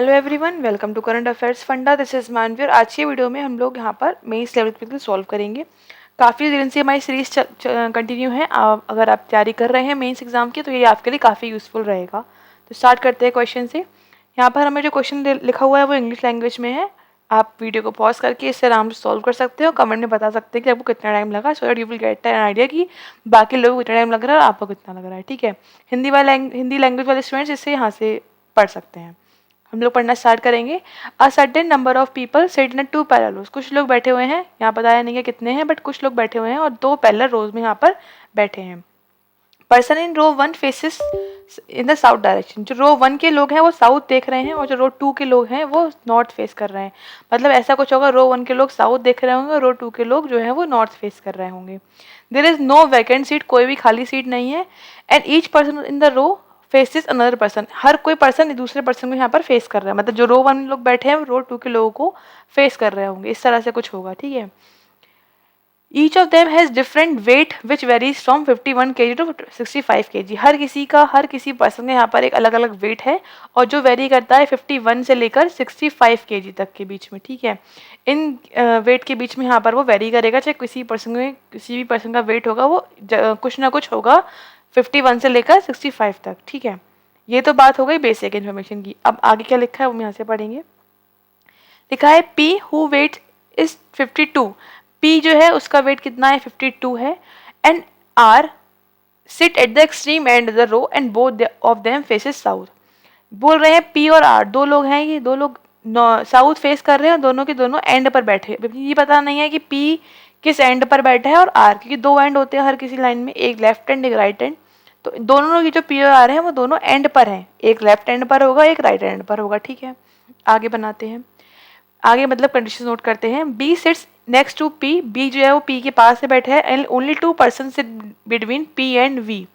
Hello everyone, welcome to current affairs funda. This is Manvi और आज की वीडियो में हम लोग यहाँ पर मेंस लेवल के सॉल्व करेंगे। काफ़ी दिन से हमारी सीरीज कंटिन्यू है। अगर आप तैयारी कर रहे हैं मेंस एग्जाम की तो ये आपके लिए काफ़ी यूजफुल रहेगा। तो स्टार्ट करते हैं क्वेश्चन से। यहाँ पर हमें जो क्वेश्चन लिखा हुआ है वो इंग्लिश लैंग्वेज में है। आप वीडियो को पॉज करके इससे आराम से सॉल्व कर सकते हो। कमेंट में बता सकते हैं कि आपको कितना टाइम लगा, so that you will get an idea कि बाकी लोगों को कितना टाइम लग रहा है और आपको कितना लग रहा है। ठीक है, हिंदी लैंग्वेज वाले स्टूडेंट्स इससे यहाँ से पढ़ सकते हैं। हम लोग पढ़ना स्टार्ट करेंगे। A certain number of people sit in two parallel rows. कुछ लोग बैठे हुए हैं, यहाँ बताया नहीं है कितने हैं, बट कुछ लोग बैठे हुए हैं और दो पैरेलल रोज में यहाँ पर बैठे हैं। Person in row 1 faces in the south direction. जो रो 1 के लोग हैं वो साउथ देख रहे हैं और जो रो 2 के लोग हैं वो नॉर्थ फेस कर रहे हैं। मतलब ऐसा कुछ होगा, रो 1 के लोग साउथ देख रहे होंगे और रो 2 के लोग जो है वो नॉर्थ फेस कर रहे होंगे। There is no vacant seat, कोई भी खाली सीट नहीं है। And each person in the row faces another person. हर कोई पर्सन दूसरे पर्सन को यहाँ पर फेस कर रहा है। मतलब जो रो 1 लोग बैठे हैं रो 2 के लोगों को फेस कर रहे होंगे। इस तरह से कुछ होगा। ठीक है, each of them has different weight which varies from 51 kg to 65 kg। हर किसी पर्सन का यहाँ पर एक अलग अलग वेट है और जो वेरी करता है 51 से लेकर 65 kg तक के बीच में। ठीक है, इन वेट के बीच में यहाँ पर वो वेरी करेगा। चाहे किसी भी पर्सन का वेट होगा वो कुछ ना कुछ होगा 51 से लेकर 65 तक। ठीक है, ये तो बात हो गई बेसिक इन्फॉर्मेशन की। अब आगे क्या लिखा है वो हम यहाँ से पढ़ेंगे। लिखा है P who weight is 52। P जो है उसका वेट कितना है, 52 है। And R sit at the extreme end of the row and both of them faces south. बोल रहे हैं पी और आर दो लोग हैं, ये दो लोग साउथ फेस कर रहे हैं और दोनों के दोनों एंड पर बैठे। ये पता नहीं है कि पी किस एंड पर बैठा है और आर, क्योंकि दो एंड होते हैं हर किसी लाइन में, एक लेफ्ट एंड एक राइट एंड। तो दोनों लोग जो पी और आर हैं वो दोनों एंड पर हैं, एक लेफ्ट एंड पर होगा एक राइट एंड पर होगा। ठीक है, आगे बनाते हैं। आगे मतलब कंडीशन नोट करते हैं। B sits next to P. B जो है वो पी के पास से बैठे हैं। And only 2 person sit between P and V.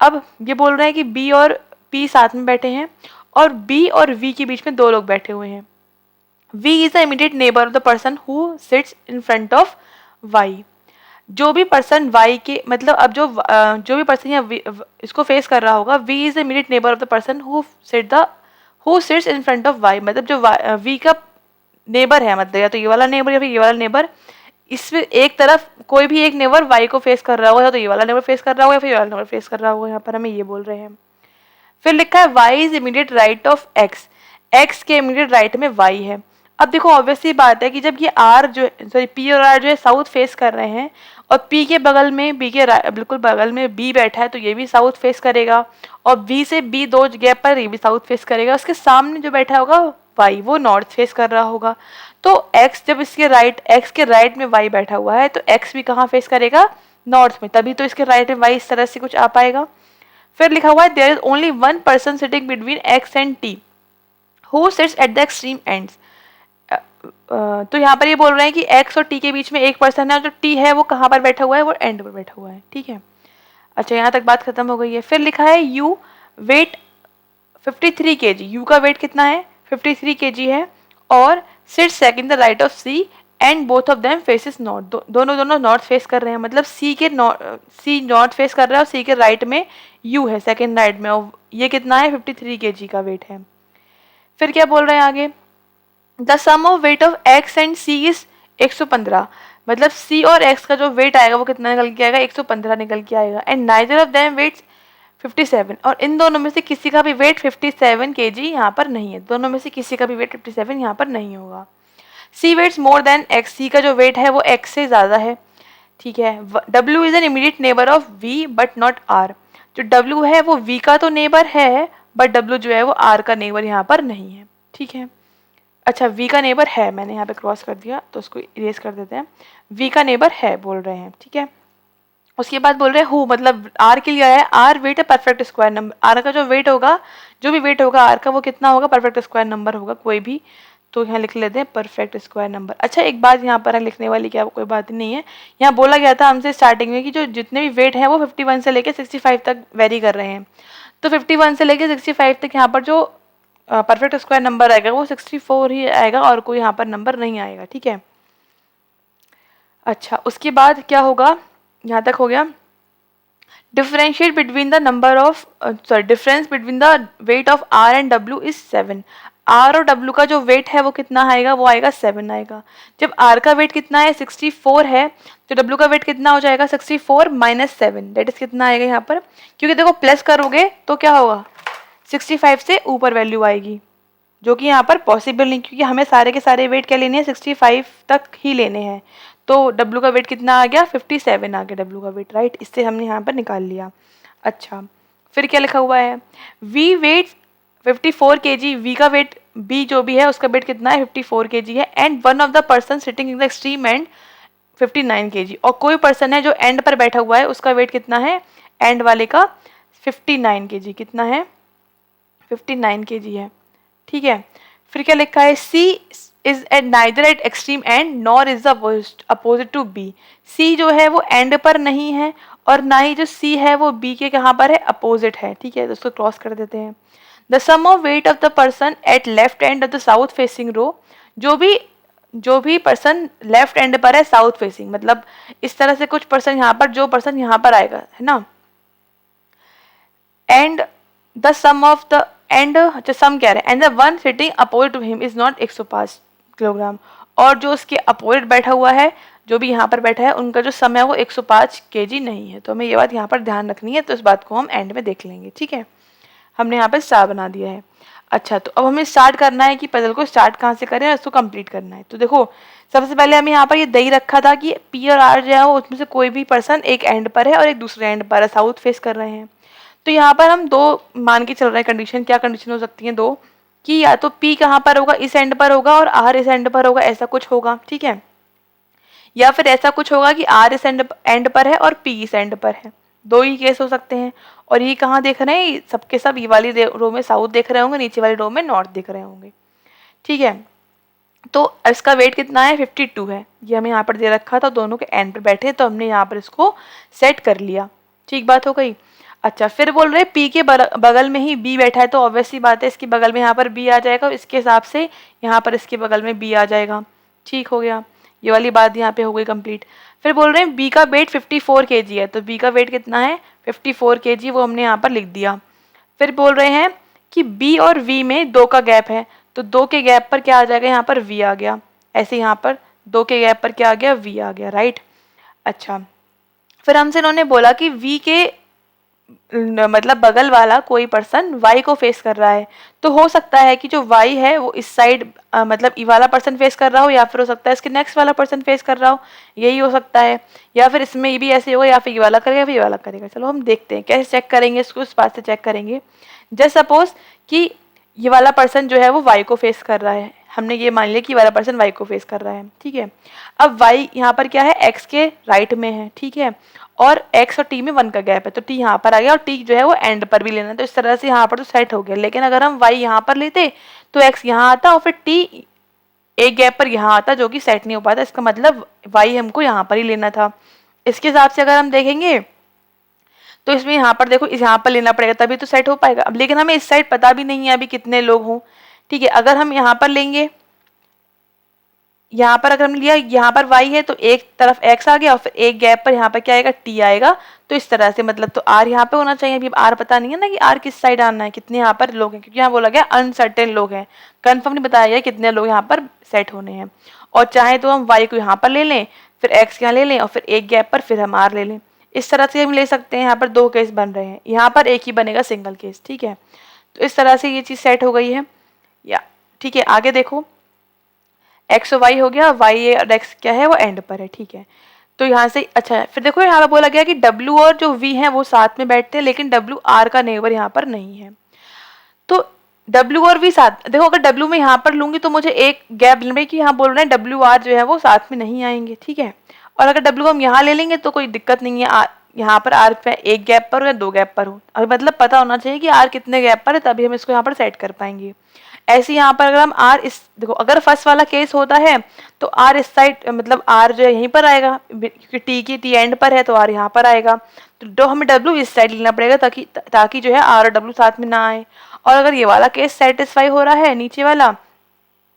अब ये बोल रहे हैं कि बी और पी साथ में बैठे हैं और बी और वी के बीच में दो लोग बैठे हुए हैं। V is the immediate neighbour of the person who sits in front of Y. जो भी पर्सन वाई के मतलब अब जो भी पर्सन इसको फेस कर रहा होगा, V is the immediate neighbour of the person who sits in front of Y. मतलब जो वी का नेबर है, मतलब या तो ये वाला नेबर या फिर ये वाला नेबर। इसमें एक तरफ कोई भी एक नेबर वाई को फेस कर रहा होगा, या तो ये वाला नेबर फेस कर रहा होगा या फिर ये वाला नेबर फेस कर रहा होगा। यहाँ पर हमें ये बोल रहे हैं। फिर लिखा है Y is immediate right of X. X के इमीडिएट राइट में वाई है। अब देखो ऑब्वियसली बात है कि जब ये आर जो सॉरी पी और आर जो है साउथ फेस कर रहे हैं और पी के बगल में बिल्कुल बगल में बी बैठा है तो ये भी साउथ फेस करेगा और बी से बी दो जगह पर ये भी साउथ फेस करेगा। उसके सामने जो बैठा होगा वाई वो नॉर्थ फेस कर रहा होगा। तो एक्स जब एक्स के राइट में वाई बैठा हुआ है तो एक्स भी कहाँ फेस करेगा, नॉर्थ में। तभी तो इसके राइट में वाई इस तरह से कुछ आ पाएगा। फिर लिखा हुआ है there is only one person sitting between X and T who sits at the extreme ends. तो यहाँ पर ये बोल रहे हैं कि एक्स और टी के बीच में एक पर्सन है और जो टी है वो कहाँ पर बैठा हुआ है, वो एंड पर बैठा हुआ है। ठीक है, अच्छा यहाँ तक बात खत्म हो गई है। फिर लिखा है यू वेट 53 kg। यू का वेट कितना है, 53 kg है और sit second the right of C and both of them faces north. दोनों नॉर्थ फेस कर रहे हैं। मतलब सी नॉर्थ फेस कर रहा है और सी के राइट में यू है सेकंड राइट में और ये कितना है, 53 kg का वेट है। फिर क्या बोल रहे हैं आगे, the sum of weight of X and C is 115। मतलब सी और एक्स का जो वेट आएगा वो कितना निकल के आएगा, 115 निकल के आएगा। And neither of them weights 57। और इन दोनों में से किसी का भी वेट 57 kg यहाँ पर नहीं है। दोनों में से किसी का भी वेट 57 यहाँ पर नहीं होगा। सी वेट्स मोर देन एक्स। सी का जो वेट है वो एक्स से ज़्यादा है। ठीक है, W is an immediate neighbour of V but not R. जो डब्ल्यू है वो वी का तो नेबर है बट डब्ल्यू जो है वो आर का नेबर यहाँ पर नहीं है। ठीक है, अच्छा वी का नेबर है, मैंने यहाँ पे क्रॉस कर दिया तो उसको इरेज कर देते हैं। वी का नेबर है बोल रहे हैं। ठीक है, उसके बाद बोल रहे हैं हु, मतलब आर के लिए आया है। आर वेट है परफेक्ट स्क्वायर नंबर। आर का जो वेट होगा, जो भी वेट होगा आर का वो कितना होगा, परफेक्ट स्क्वायर नंबर होगा कोई भी। तो यहाँ लिख लेते हैं परफेक्ट स्क्वायर नंबर। अच्छा एक बात यहाँ पर है लिखने वाली, क्या कोई बात नहीं है। यहाँ बोला गया था हमसे स्टार्टिंग में कि जो जितने भी वेट हैं वो 51 से लेकर 65 तक वेरी कर रहे हैं। तो 51 से लेकर 65 तक यहाँ पर जो परफेक्ट स्क्वायर नंबर आएगा वो 64 ही आएगा और कोई यहाँ पर नंबर नहीं आएगा। ठीक है, अच्छा उसके बाद क्या होगा, यहाँ तक हो गया। Differentiate between the number of difference between the weight of R and W is 7। R और डब्ल्यू का जो वेट है वो कितना आएगा, वो आएगा 7 आएगा। जब आर का वेट कितना है 64 है, तो डब्ल्यू का वेट कितना हो जाएगा 64 माइनस 7, दैट इज कितना आएगा यहाँ पर, क्योंकि देखो प्लस करोगे तो क्या होगा 65 से ऊपर वैल्यू आएगी, जो कि यहाँ पर पॉसिबल नहीं, क्योंकि हमें सारे के सारे वेट क्या लेने हैं 65 तक ही लेने हैं। तो डब्ल्यू का वेट कितना आ गया 57 आ गया डब्ल्यू का वेट, राइट, इससे हमने यहाँ पर निकाल लिया। अच्छा, फिर क्या लिखा हुआ है, वी वेट 54 kg, वी का वेट, बी जो भी है उसका वेट कितना है 54 kg है, and one of the person sitting in the extreme and 59 kg, और कोई पर्सन है जो एंड पर बैठा हुआ है उसका वेट कितना है, एंड वाले का 59 kg, कितना है 59 kg है, ठीक है। फिर क्या लिखा है, C is at neither at extreme end nor is the opposite to B, C जो है वो एंड पर नहीं है और ना ही जो सी है वो बी के कहाँ पर है, अपोजिट है, ठीक है, तो उसको क्रॉस कर देते हैं। The sum of weight of the person at left end of the south facing row, जो भी पर्सन लेफ्ट एंड पर है साउथ फेसिंग, मतलब इस तरह से कुछ पर्सन यहाँ पर, जो पर्सन यहाँ पर आएगा है ना, and the sum of the end, जो सम कह रहे हैं, and the one sitting opposite to him is not 105 kilogram, और जो उसके अपोजिट बैठा हुआ है, जो भी यहाँ पर बैठा है, उनका जो सम है वो 105 kg नहीं है। तो हमें ये बात यहाँ पर ध्यान रखनी है, तो इस बात को हम एंड में देख लेंगे, ठीक है। हमने यहाँ पर स्टार बना दिया है। अच्छा, तो अब हमें स्टार्ट करना है कि पजल को स्टार्ट कहाँ से करें और इसको कंप्लीट करना है। तो देखो, सबसे पहले हमें यहाँ पर ये दे रखा था कि पी और आर जो है वो उसमें से कोई भी पर्सन एक एंड पर है और एक दूसरे एंड पर है, साउथ फेस कर रहे हैं। तो यहाँ पर हम दो मान के चल रहे हैं कंडीशन, क्या कंडीशन हो सकती है दो, कि या तो पी कहाँ पर होगा, इस एंड पर होगा और आर इस एंड पर होगा, ऐसा कुछ होगा, ठीक है, या फिर ऐसा कुछ होगा कि आर इस एंड पर है और पी इस एंड पर है, दो ही केस हो सकते हैं। और ये कहाँ देख रहे हैं, सबके सब ये वाली रो में साउथ देख रहे होंगे, नीचे वाली रो में नॉर्थ देख रहे होंगे, ठीक है। तो इसका वेट कितना है 52 है, ये हमें यहाँ पर दे रखा था, दोनों के एंड पर बैठे, तो हमने यहाँ पर इसको सेट कर लिया, ठीक बात हो गई। अच्छा, फिर बोल रहे पी के बगल में ही बी बैठा है, तो ऑब्वियसली बात है इसके बगल में यहाँ पर बी आ जाएगा, इसके हिसाब से यहाँ पर इसके बगल में बी आ जाएगा, ठीक हो गया, ये वाली बात यहाँ पे हो गई कंप्लीट। फिर बोल रहे हैं बी का वेट 54 kg है, तो बी का वेट कितना है 54 kg, वो हमने यहाँ पर लिख दिया। फिर बोल रहे हैं कि बी और वी में 2 का गैप है, तो 2 के गैप पर क्या आ जाएगा, यहाँ पर वी आ गया, ऐसे यहाँ पर 2 के गैप पर क्या आ गया, वी आ गया, राइट। अच्छा, फिर हमसे इन्होंने बोला कि वी के मतलब बगल वाला कोई पर्सन वाई को फेस कर रहा है, तो हो सकता है कि जो वाई है वो इस साइड मतलब ई वाला पर्सन फेस कर रहा हो, या फिर हो सकता है इसके नेक्स्ट वाला पर्सन फेस कर रहा हो, यही हो सकता है, या फिर इसमें ये भी ऐसे होगा, या फिर ये वाला करेगा या फिर ये वाला करेगा। चलो हम देखते हैं कैसे चेक करेंगे इसको, इस बात से चेक करेंगे। जस्ट सपोज कि ये वाला पर्सन जो है वो वाई को फेस कर रहा है, हमने ये मान लिया कि वाला पर्सन वाई को फेस कर रहा है, ठीक है। अब वाई यहाँ पर क्या है, एक्स के राइट में है, ठीक है, और एक्स और टी में 1 का गैप है, तो टी यहाँ पर आ गया और टी जो है वो एंड पर भी लेना है, तो इस तरह से यहाँ पर तो सेट हो गया। लेकिन अगर हम वाई यहाँ पर लेते तो एक्स यहाँ आता और फिर टी एक गैप पर यहाँ आता, जो कि सेट नहीं हो पाता, इसका मतलब वाई हमको यहाँ पर ही लेना था। इसके हिसाब से अगर हम देखेंगे तो इसमें यहाँ पर देखो, इस यहाँ पर लेना पड़ेगा तभी तो सेट हो पाएगा। अब लेकिन हमें इस साइड पता भी नहीं है अभी कितने लोग हों, ठीक है। अगर हम यहाँ पर लेंगे, यहाँ पर अगर हम लिया, यहाँ पर y है तो एक तरफ x आ गया और फिर एक गैप पर यहाँ पर क्या आएगा, t आएगा, तो इस तरह से मतलब तो r यहाँ पे होना चाहिए। अभी r पता नहीं है ना कि r किस साइड आना है, कितने यहाँ पर लोग हैं, क्योंकि यहाँ बोला गया अनसर्टेन लोग हैं, कन्फर्म नहीं बताया गया कितने लोग यहाँ पर सेट होने हैं। और चाहे तो हम y को यहाँ पर ले लें, फिर x यहाँ ले लें और फिर एक गैप पर फिर हम r ले लें, इस तरह से हम ले सकते हैं। यहाँ पर 2 केस बन रहे हैं, यहाँ पर एक ही बनेगा सिंगल केस, ठीक है। तो इस तरह से ये चीज़ सेट हो गई है, या ठीक है। आगे देखो, एक्स और वाई हो गया, वाई और एक्स क्या है वो एंड पर है, ठीक है। तो यहाँ से अच्छा, फिर देखो यहाँ पर बोला गया कि डब्ल्यू और जो वी है वो साथ में बैठते हैं, लेकिन डब्ल्यू आर का नेबर यहाँ पर नहीं है। तो डब्ल्यू और वी साथ, देखो अगर डब्ल्यू में यहाँ पर लूंगी तो मुझे एक गैप लेने की, यहाँ बोल रहे हैं डब्ल्यू आर जो है वो साथ में नहीं आएंगे, ठीक है। और अगर डब्ल्यू हम यहाँ ले लेंगे तो कोई दिक्कत नहीं है, यहाँ पर आर पे एक गैप पर हो या 2 गैप पर हो, अभी मतलब पता होना चाहिए कि आर कितने गैप पर है, तभी हम इसको यहाँ पर सेट कर पाएंगे। ऐसे यहाँ पर अगर हम आर इस, देखो अगर फर्स्ट वाला केस होता है तो आर इस साइड मतलब आर जो है यहीं पर आएगा, क्योंकि टी एंड पर है तो आर यहाँ पर आएगा, तो हमें डब्ल्यू इस साइड लेना पड़ेगा ताकि जो है आर और डब्ल्यू साथ में ना आए। और अगर ये वाला केस सेटिस्फाई हो रहा है, नीचे वाला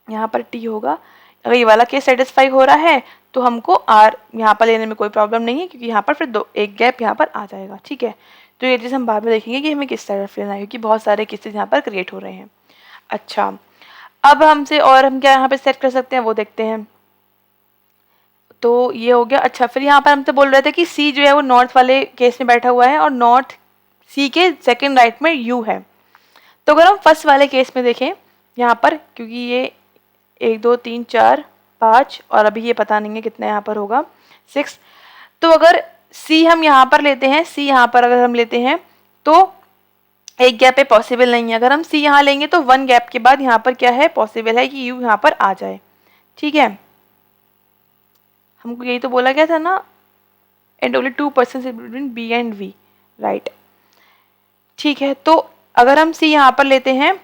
यहाँ पर टी होगा, अगर ये वाला केस सेटिस्फाई हो रहा है तो हमको आर यहाँ पर लेने में कोई प्रॉब्लम नहीं है, क्योंकि यहाँ पर फिर एक गैप यहाँ पर आ जाएगा, ठीक है। तो ये चीज़ हम बाद में देखेंगे कि हमें किस तरफ लेना है, क्योंकि बहुत सारे केसेस यहाँ पर क्रिएट हो रहे हैं। अच्छा, अब हमसे और हम क्या यहाँ पे सेट कर सकते हैं वो देखते हैं। तो ये हो गया। अच्छा, फिर यहाँ पर हमसे बोल रहे थे कि सी जो है वो नॉर्थ वाले केस में बैठा हुआ है और नॉर्थ सी के सेकंड राइट में यू है। तो अगर हम फर्स्ट वाले केस में देखें यहाँ पर, क्योंकि ये 1 2 3 4 5 और अभी ये पता नहीं है कितना यहाँ पर होगा 6, तो अगर सी हम यहाँ पर लेते हैं, सी यहाँ पर अगर हम लेते हैं तो एक गैप पे पॉसिबल नहीं है। अगर हम सी यहाँ लेंगे तो 1 गैप के बाद यहाँ पर क्या है, पॉसिबल है कि यू यहाँ पर आ जाए। ठीक है, हमको यही तो बोला गया था ना, and only 2% between B and V, right. ठीक है, तो अगर हम सी यहाँ पर लेते हैं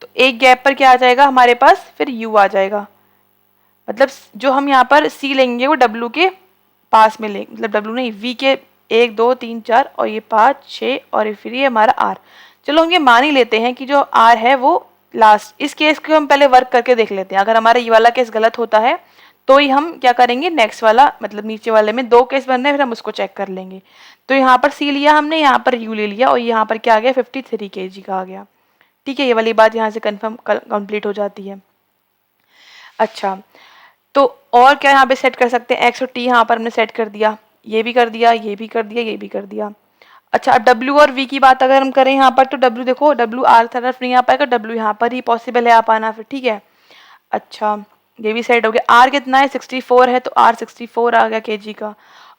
तो एक गैप पर क्या आ जाएगा हमारे पास, फिर यू आ जाएगा। मतलब जो हम यहाँ पर सी लेंगे वो डब्ल्यू के पास में लेंगे, मतलब डब्ल्यू नहीं, वी के 1 2 3 4 और ये 5 6 और फिर ये हमारा आर। चलो हम ये मान ही लेते हैं कि जो आर है वो लास्ट। इस केस को हम पहले वर्क करके देख लेते हैं। अगर हमारा ये वाला केस गलत होता है तो ही हम क्या करेंगे, नेक्स्ट वाला मतलब नीचे वाले में 2 केस बन रहे हैं, फिर हम उसको चेक कर लेंगे। तो यहाँ पर सी लिया हमने, यहाँ पर यू ले लिया और यहाँ पर क्या आ गया, 53 kg का आ गया। ठीक है, ये वाली बात यहाँ से कंफर्म कंप्लीट हो जाती है। अच्छा, तो और क्या यहाँ पे सेट कर सकते हैं, एक्स और टी यहाँ पर हमने सेट कर दिया, ये भी कर दिया, ये भी कर दिया, ये भी कर दिया। अच्छा, अब डब्ल्यू और वी की बात अगर हम करें यहाँ पर, तो डब्ल्यू देखो, डब्ल्यू आर तरफ नहीं आ पाएगा, डब्ल्यू यहाँ पर ही पॉसिबल है आ पाना फिर। ठीक है, अच्छा ये भी सेट हो गया। आर कितना है, 64 है, तो आर 64 आ गया केजी का।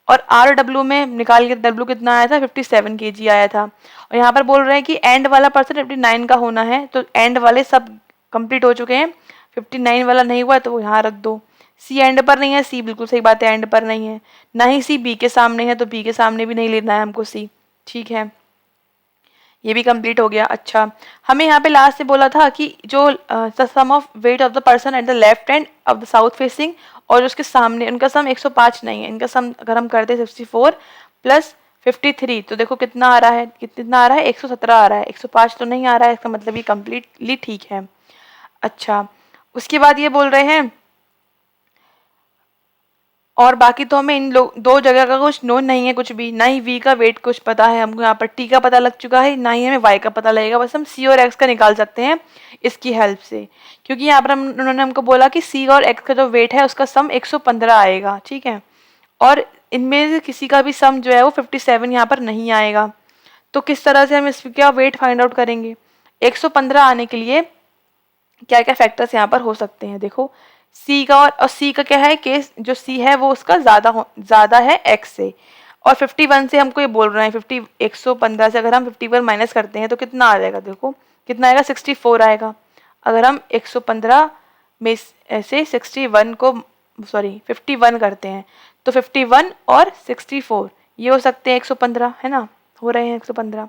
और आर डब्ल्यू में निकाल के डब्ल्यू कितना आया था, 57 केजी आया था। और यहाँ पर बोल रहे हैं कि एंड वाला पर्सन 59 का होना है, तो एंड वाले सब कंप्लीट हो चुके हैं, 59 वाला नहीं हुआ है तो वो यहाँ रख दो। सी एंड पर नहीं है, सी बिल्कुल सही बात है, एंड पर नहीं है। ना ही सी बी के सामने है, तो बी के सामने भी नहीं लेना है हमको सी। ठीक है, ये भी कंप्लीट हो गया। अच्छा, हमें यहाँ पे लास्ट से बोला था कि जो sum of weight of the person at the left end of the south facing और उसके सामने, उनका सम 105 नहीं है, इनका सम अगर हम करते 64 प्लस 53 तो देखो कितना आ रहा है, कितना आ रहा है, 117 आ रहा है, 105 तो नहीं आ रहा है, इसका मतलब ये कम्प्लीटली ठीक है। अच्छा, उसके बाद ये बोल रहे हैं और बाकी तो हमें इन लोग 2 जगह का कुछ नोन नहीं है कुछ भी, ना ही वी का वेट कुछ पता है हमको, यहाँ पर टी का पता लग चुका है, ना ही हमें वाई का पता लगेगा, बस हम सी और एक्स का निकाल सकते हैं इसकी हेल्प से। क्योंकि यहाँ पर उन्होंने हमको बोला कि सी और एक्स का जो वेट है उसका सम 115 आएगा। ठीक है, और इनमें से किसी का भी सम जो है वो 57 यहाँ पर नहीं आएगा। तो किस तरह से हम इसका वेट फाइंड आउट करेंगे, 115 आने के लिए क्या क्या फैक्टर्स यहाँ पर हो सकते हैं। देखो सी का और सी का क्या है केस, जो सी है वो उसका ज़्यादा है एक्स से, और 51 से हमको ये बोल रहे हैं 115 से अगर हम 51 माइनस करते हैं तो कितना आ जाएगा, देखो कितना आएगा, 64 आएगा। अगर हम 115 में से 61 को 51 करते हैं तो 51 और 64 ये हो सकते हैं 115, है ना, हो रहे हैं 115।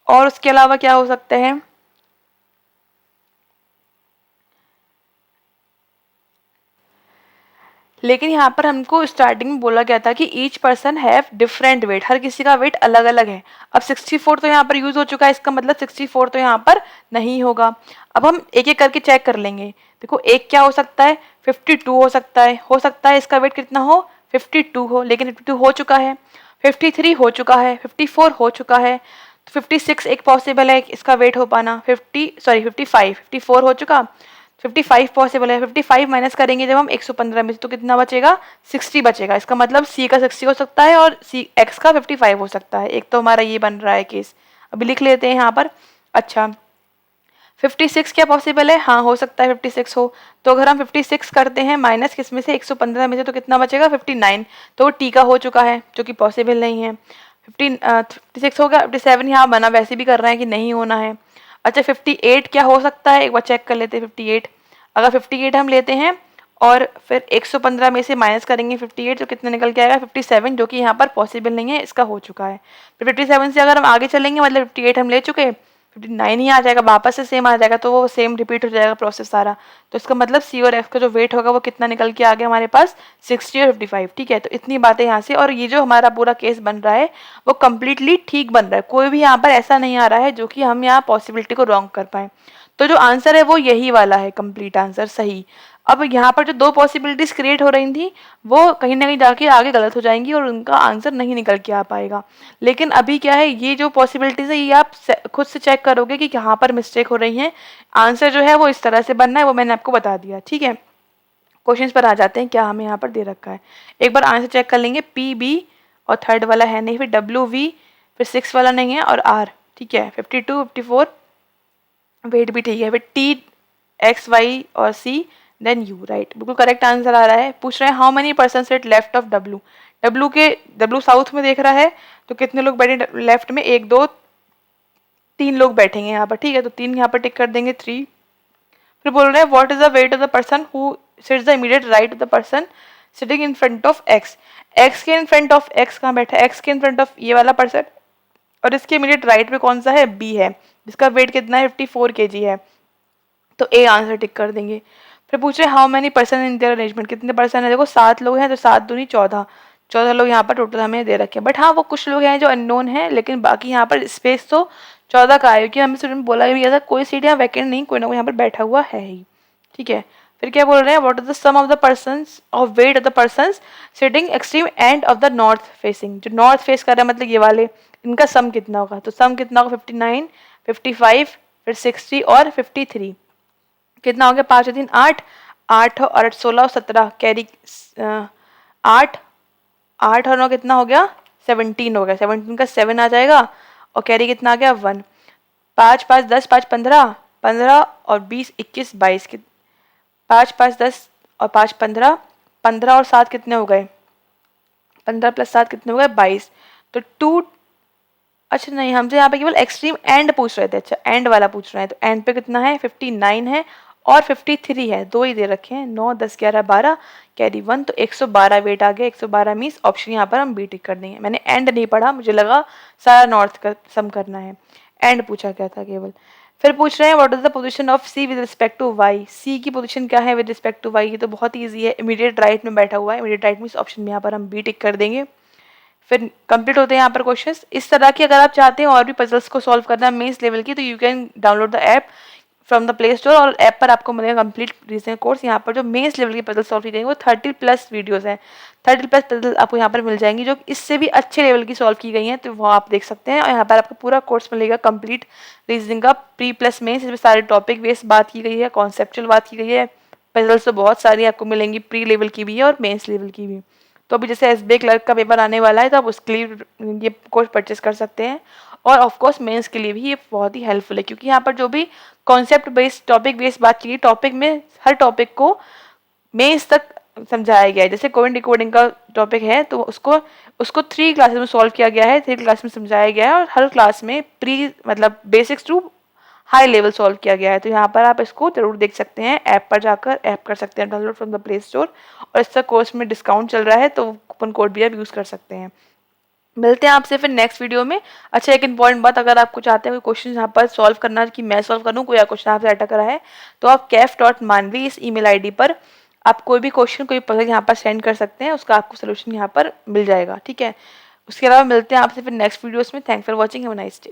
और उसके अलावा क्या हो सकते हैं, लेकिन यहाँ पर हमको स्टार्टिंग में बोला गया था कि each person have different weight, हर किसी का वेट अलग अलग है। अब 64 तो यहाँ पर यूज हो चुका है, इसका मतलब 64 तो यहाँ पर नहीं होगा। अब हम एक एक करके चेक कर लेंगे। देखो एक क्या हो सकता है, 52 हो सकता है इसका वेट कितना हो, 52 हो, लेकिन 52 हो चुका है, 53 हो चुका है, 54 हो चुका है, तो 56 एक पॉसिबल है इसका वेट हो पाना, 54 हो चुका, 55 पॉसिबल है। 55 माइनस करेंगे जब हम 115 में से तो कितना बचेगा, 60 बचेगा। इसका मतलब सी का 60 हो सकता है और सी एक्स का 55 हो सकता है। एक तो हमारा ये बन रहा है केस, अभी लिख लेते हैं यहाँ पर। अच्छा 56 क्या पॉसिबल है, हाँ हो सकता है 56 हो। तो अगर हम 56 करते हैं माइनस किस में से, 115 में से, तो कितना बचेगा 59, तो वो टी का हो चुका है जो कि पॉसिबल नहीं है। 56 हो गया, 57 यहाँ बना, वैसे भी कर रहे हैं कि नहीं होना है। अच्छा 58 क्या हो सकता है, एक बार चेक कर लेते हैं। 58 अगर 58 हम लेते हैं और फिर 115 में से माइनस करेंगे 58 तो कितना निकल के आएगा 57, जो कि यहाँ पर पॉसिबल नहीं है, इसका हो चुका है। फिर 57 से अगर हम आगे चलेंगे मतलब 58 हम ले चुके, 59 ही आ जाएगा, वापस से सेम आ जाएगा, तो वो सेम रिपीट हो जाएगा प्रोसेस सारा। तो इसका मतलब सी और एफ का जो वेट होगा वो कितना निकल के आ गया हमारे पास, 60 और 55। ठीक है, तो इतनी बातें यहाँ से, और ये जो हमारा पूरा केस बन रहा है वो कम्प्लीटली ठीक बन रहा है, कोई भी यहाँ पर ऐसा नहीं आ रहा है जो कि हम यहाँ पॉसिबिलिटी को रॉन्ग कर पाए। तो जो आंसर है वो यही वाला है, कंप्लीट आंसर सही। अब यहाँ पर जो दो पॉसिबिलिटीज़ क्रिएट हो रही थी वो कहीं ना कहीं जाके आगे गलत हो जाएंगी और उनका आंसर नहीं निकल के आ पाएगा। लेकिन अभी क्या है, ये जो पॉसिबिलिटीज़ है ये आप खुद से चेक करोगे कि कहाँ पर मिस्टेक हो रही है। आंसर जो है वो इस तरह से बनना है, वो मैंने आपको बता दिया। ठीक है, क्वेश्चंस पर आ जाते हैं। क्या हमें यहाँ पर दे रखा है, एक बार आंसर चेक कर लेंगे। पी बी और थर्ड वाला है नहीं, फिर डब्ल्यू वी, फिर 6 वाला नहीं है, और आर। ठीक है, 52, 54, वेट भी ठीक है, फिर टी, एक्स, वाई और सी, देन यू। राइट, बिल्कुल करेक्ट आंसर आ रहा है। पूछ रहे हैं how many person set left of W. W south में देख रहा है तो कितने लोग बैठे लेफ्ट में, 1 2 3 लोग बैठेंगे यहाँ पर। ठीक है, तो 3 यहाँ पर टिक कर देंगे, 3। फिर बोल रहे हैं what is the weight of the person who seats the immediate right of the person sitting in front of X. X के इन फ्रंट ऑफ एक्स कहाँ बैठा है, एक्स के इन फ्रंट ऑफ ये वाला पर्सन, और इसके इमीडिएट राइट में कौन सा है, बी है, जिसका वेट कितना है, 54 kg है। तो ए आंसर टिक कर देंगे। फिर पूछ रहे how many person in their arrangement, कितने पर्सन है, देखो 7 लोग हैं, तो 7 दूनी 14, 14 लोग यहाँ पर टोटल हमें दे रखे हैं। बट हाँ, वो कुछ लोग हैं जो अननोन है, लेकिन बाकी यहाँ पर स्पेस तो 14 का है, क्योंकि हमें स्टूडेंट बोला भी गया था कोई सीट यहाँ वैकेंट नहीं, कोई ना कोई यहाँ पर बैठा हुआ है ही। ठीक है, फिर क्या बोल रहे हैं what is the sum of the persons of weight of the persons sitting extreme end of the north facing. जो नॉर्थ फेस कर रहा है मतलब ये वाले, इनका सम कितना होगा, तो सम कितना होगा, 59, 55, फिर 60 और 53। कितना हो गया, 5 3 8, 8 और 8 16 और 17 कैरी, 8 8 और 9 कितना हो गया, 17 हो गया। 17 का 7 आ जाएगा और कैरी कितना आ गया, 1। 5 5 10, 5 15, 15 और 20 21 22, 5 5 10 और 5 15, 15 और 7 कितने हो गए, 15 + 7 कितने हो गए, 22। तो 2, अच्छा नहीं, हमसे यहाँ पे केवल एक्सट्रीम एंड पूछ रहे थे। अच्छा, एंड वाला पूछ रहे हैं, तो एंड पे कितना है, 59 है और 53 है, 2 ही दे रखे हैं, 9 10 11 12, कैरी 1, तो 112 वेट आ गया। 112 मीन्स ऑप्शन यहाँ पर हम बी टिक कर देंगे। मैंने एंड नहीं पढ़ा, मुझे लगा सारा नॉर्थ का सम करना है, एंड पूछा क्या था केवल। फिर पूछ रहे हैं what is the position of C with respect to Y. C की पोजीशन क्या है विद रिस्पेक्ट टू वाई, ये तो बहुत ईजी है, इमीडिएट राइट में बैठा हुआ है। इमीडिएट राइट मीन्स ऑप्शन में यहाँ पर हम बी टिक कर देंगे। फिर कंप्लीट होते हैं यहाँ पर क्वेश्चंस। इस तरह की अगर आप चाहते हैं और भी पजल्स को सॉल्व करना है मेंस लेवल की, तो you can download the app from the play store, और ऐप पर आपको मिलेगा कंप्लीट रीजनिंग कोर्स। यहाँ पर जो मेंस लेवल की पजल सॉल्व की गई वो 30+ वीडियोस हैं, 30+ पजल आपको यहाँ पर मिल जाएंगी जो इससे भी अच्छे लेवल की सॉल्व की गई हैं, तो वो आप देख सकते हैं। और यहाँ पर आपको पूरा कोर्स मिलेगा कंप्लीट रीजनिंग का, प्री प्लस मेंस, इसमें सारे टॉपिक बेस्ड बात की गई है, कॉन्सेप्चुअल बात की गई है। पजल्स तो बहुत सारी आपको मिलेंगी, प्री लेवल की भी है और मेंस लेवल की भी। तो अभी जैसे एसबीआई क्लर्क का पेपर आने वाला है, तो आप उसके लिए ये कोर्स परचेस कर सकते हैं। और ऑफ कोर्स मेंस के लिए भी ये बहुत ही हेल्पफुल है, क्योंकि यहाँ पर जो भी कॉन्सेप्ट बेस्ड टॉपिक बेस्ड बात की गई, टॉपिक में हर टॉपिक को मेंस तक समझाया गया है। जैसे कोविड डिकोडिंग का टॉपिक है, तो उसको 3 क्लासेस में सॉल्व किया गया है, 3 क्लास में समझाया गया है, और हर क्लास में प्री मतलब basics to high level solve किया गया है। तो यहाँ पर आप इसको जरूर देख सकते हैं, ऐप पर जाकर ऐप कर सकते हैं download from the play store. और इसका कोर्स में डिस्काउंट चल रहा है, तो कूपन कोड भी आप यूज़ कर सकते हैं। मिलते हैं आपसे फिर नेक्स्ट वीडियो में। अच्छा, एक इंपॉर्टेंट बात, अगर आपको चाहते हैं कोई क्वेश्चन यहाँ पर सॉल्व करना कि मैं सॉल्व करूँ, कोई क्वेश्चन आपसे अटक रहा है, तो आप kef.manvi इस ईमेल आईडी पर आप कोई भी क्वेश्चन, कोई पजल यहाँ पर सेंड कर सकते हैं, उसका आपको सोल्यूशन यहाँ पर मिल जाएगा। ठीक है, उसके अलावा मिलते हैं आपसे फिर नेक्स्ट वीडियोस में। Thanks for watching, have a nice day.